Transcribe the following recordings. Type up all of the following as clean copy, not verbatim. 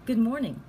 Good morning.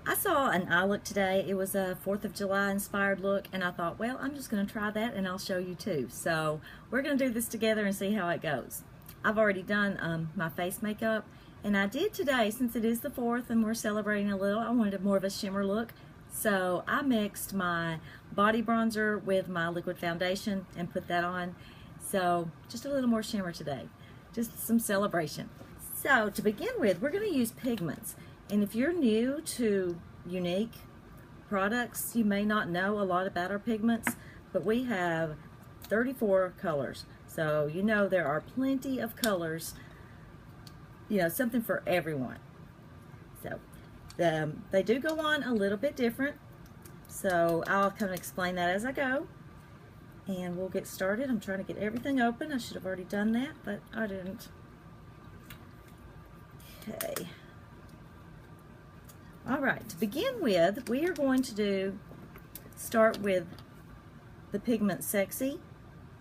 I saw an eye look today. It was a 4th of July inspired look, and I thought, well, I'm just going to try that and I'll show you too. So we're going to do this together and see how it goes. I've already done my face makeup, and I did today, since it is the 4th and we're celebrating a little, I wanted more of a shimmer look. So I mixed my body bronzer with my liquid foundation and put that on. So just a little more shimmer today, just some celebration. So to begin with, we're going to use pigments. And if you're new to Younique products, you may not know a lot about our pigments, but we have 34 colors. So you know there are plenty of colors, something for everyone. So they do go on a little bit different. So I'll kind of explain that as I go. And we'll get started. I'm trying to get everything open. I should have already done that, but I didn't. Okay. All right, to begin with, we are going to start with the pigment Sexy.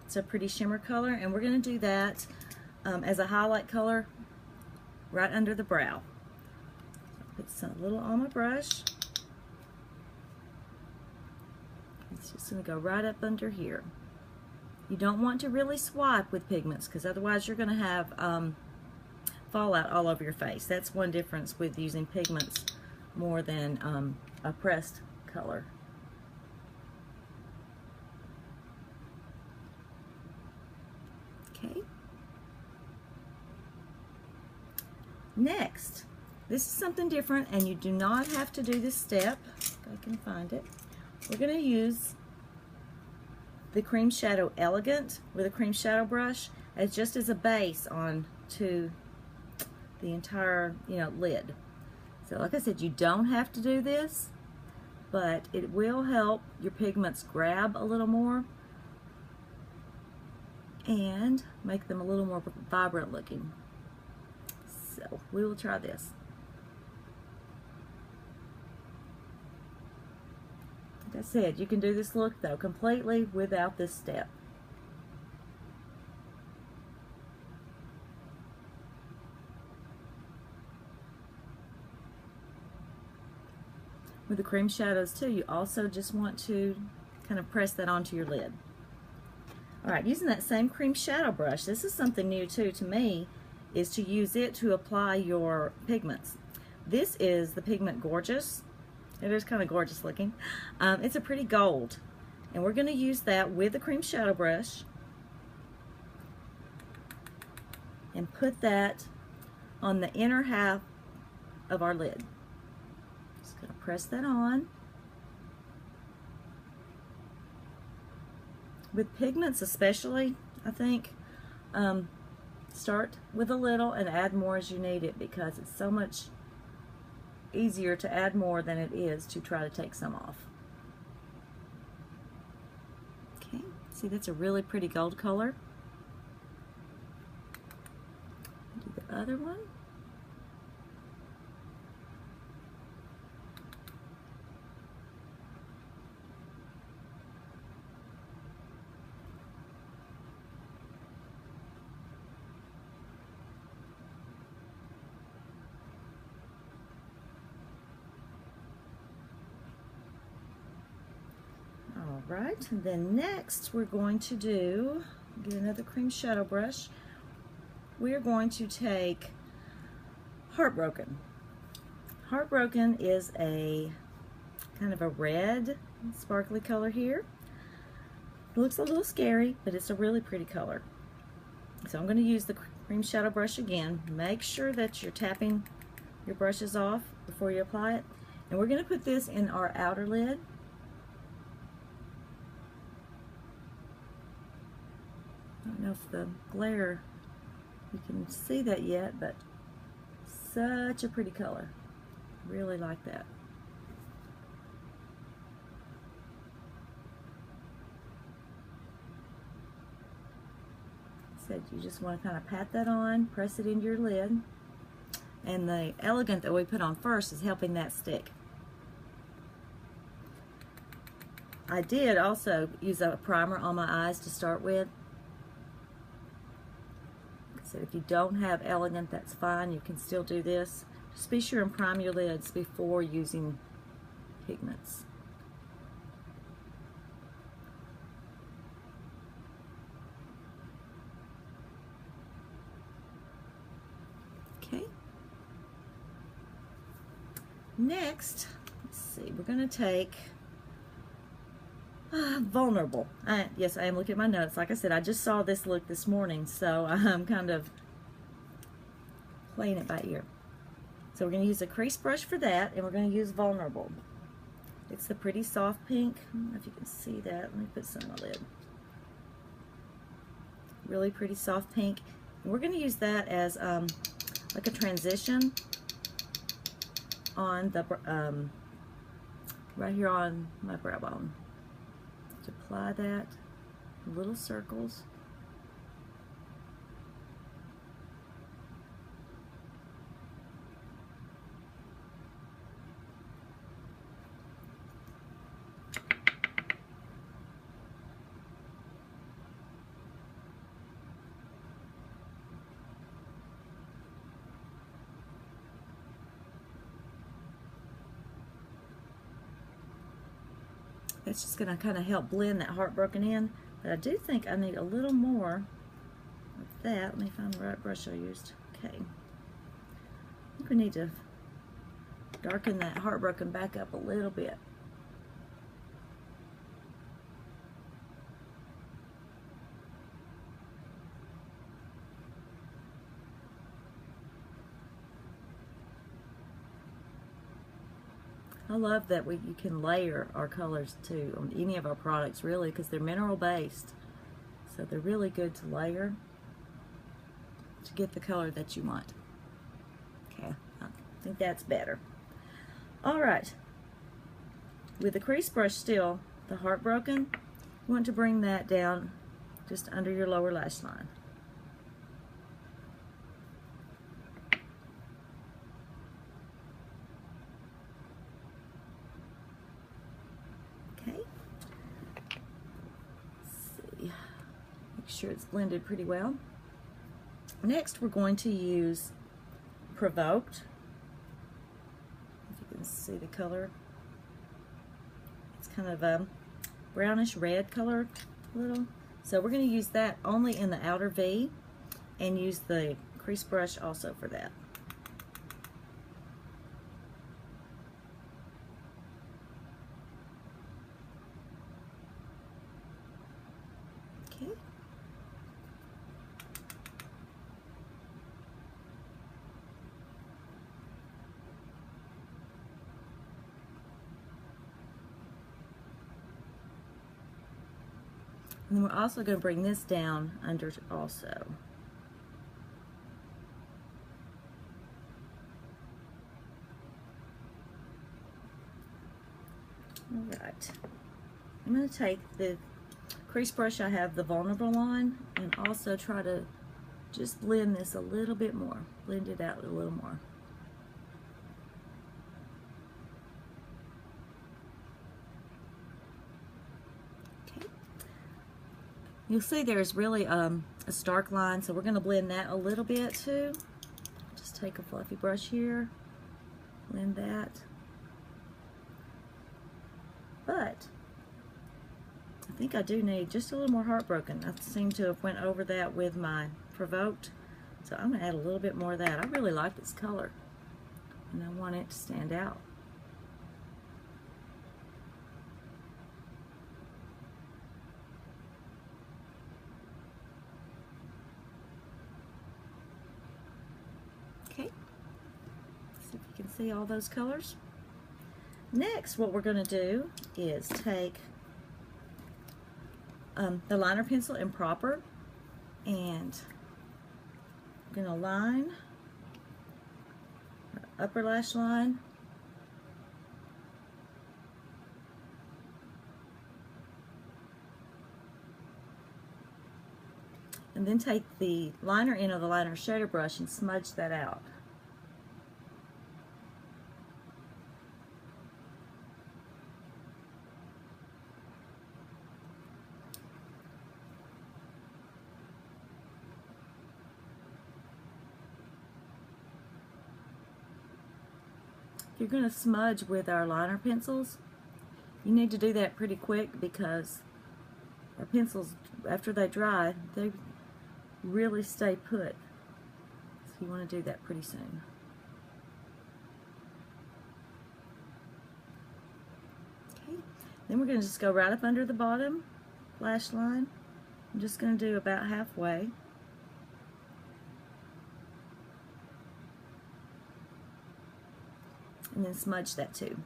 It's a pretty shimmer color, and we're going to do that as a highlight color right under the brow. Put some little on my brush. It's just going to go right up under here. You don't want to really swipe with pigments, because otherwise you're going to have fallout all over your face. That's one difference with using pigments more than a pressed color. Okay. Next, this is something different, and you do not have to do this step. If I can find it. We're going to use the Cream Shadow Elegant with a cream shadow brush as just as a base on to the entire lid. So like I said, you don't have to do this, but it will help your pigments grab a little more and make them a little more vibrant looking. So we will try this. Like I said, you can do this look though completely without this step. With the cream shadows too, you also just want to kind of press that onto your lid. Alright, using that same cream shadow brush, this is something new too to me, is to use it to apply your pigments. This is the pigment Gorgeous. It is kind of gorgeous looking. It's a pretty gold, and we're going to use that with the cream shadow brush and put that on the inner half of our lid. Just going to press that on. With pigments especially, I think, start with a little and add more as you need it, because it's so much easier to add more than it is to try to take some off. Okay, see, that's a really pretty gold color. Do the other one. Alright, and then next we're going to get another cream shadow brush. We're going to take Heartbroken. Heartbroken is a kind of a red sparkly color here. It looks a little scary, but it's a really pretty color. So I'm going to use the cream shadow brush again. Make sure that you're tapping your brushes off before you apply it. And we're going to put this in our outer lid. I don't know if the glare, you can see that yet, but such a pretty color. Really like that. Said you just want to kind of pat that on, press it into your lid, and the Elegant that we put on first is helping that stick. I did also use a primer on my eyes to start with. So if you don't have Elegant, that's fine. You can still do this Just be sure and prime your lids before using pigments. Okay. Next, let's see, we're going to take Vulnerable. Yes, I am looking at my notes. Like I said, I just saw this look this morning, so I'm kind of playing it by ear. So we're going to use a crease brush for that, and we're going to use Vulnerable. It's the pretty soft pink. I don't know if you can see that. Let me put some on my lid. Really pretty soft pink. And we're going to use that as like a transition on the right here on my brow bone. To apply that in little circles. It's just going to kind of help blend that Heartbroken in, but I do think I need a little more of that. Let me find the right brush I used. Okay. I think we need to darken that Heartbroken back up a little bit. I love that you can layer our colors too on any of our products, really, because they're mineral based. So they're really good to layer to get the color that you want. Okay, I think that's better. All right, with the crease brush still, the Heartbroken, you want to bring that down just under your lower lash line. Make sure it's blended pretty well. Next, we're going to use Provoked. If you can see the color, it's kind of a brownish red color, a little. So we're going to use that only in the outer V, and use the crease brush also for that. Okay. And then we're also going to bring this down under also. Alright, I'm going to take the crease brush I have the Vulnerable on, and also try to just blend this a little bit more. Blend it out a little more. Okay. You'll see there's really a stark line, so we're going to blend that a little bit too. Just take a fluffy brush here, blend that. But I think I do need just a little more Heartbroken. I seem to have went over that with my Provoked, so I'm going to add a little bit more of that. I really like this color, and I want it to stand out. Okay, see if you can see all those colors. Next, what we're going to do is take the liner pencil in Proper, and I'm going to line our upper lash line, and then take the liner end of the liner shader brush and smudge that out. if you're going to smudge with our liner pencils, you need to do that pretty quick because our pencils, after they dry, they really stay put. So you want to do that pretty soon. Okay, then we're going to just go right up under the bottom lash line. I'm just going to do about halfway. And then smudge that too.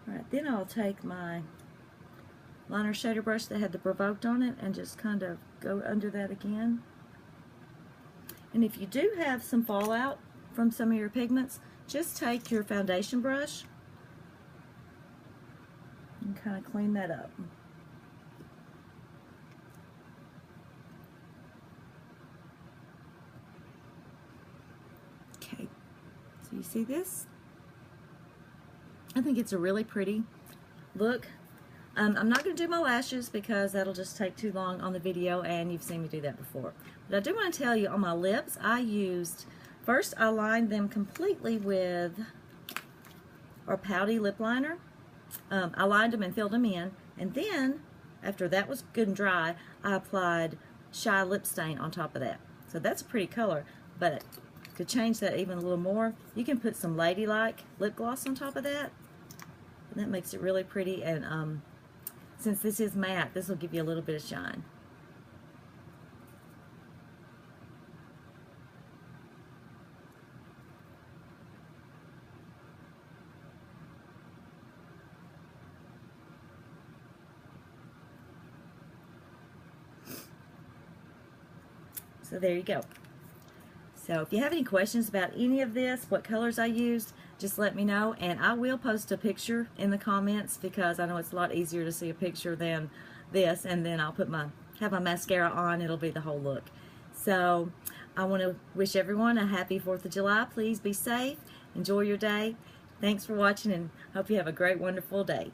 Alright, then I'll take my liner shader brush that had the Provoked on it and just kind of go under that again. And if you do have some fallout from some of your pigments, just take your foundation brush and kind of clean that up. Okay, so you see this? I think it's a really pretty look. I'm not going to do my lashes because that'll just take too long on the video, and you've seen me do that before. But I do want to tell you, on my lips, first I lined them completely with our Pouty lip liner. I lined them and filled them in, and then after that was good and dry, I applied Shy Lip Stain on top of that. So that's a pretty color, but to change that even a little more, you can put some Ladylike lip gloss on top of that, and that makes it really pretty. And since this is matte, this will give you a little bit of shine. So there you go. So if you have any questions about any of this, what colors I used, just let me know, and I will post a picture in the comments because I know it's a lot easier to see a picture than this, and then I'll have my mascara on. It'll be the whole look. So I want to wish everyone a happy 4th of July. Please be safe. Enjoy your day. Thanks for watching, and hope you have a great, wonderful day.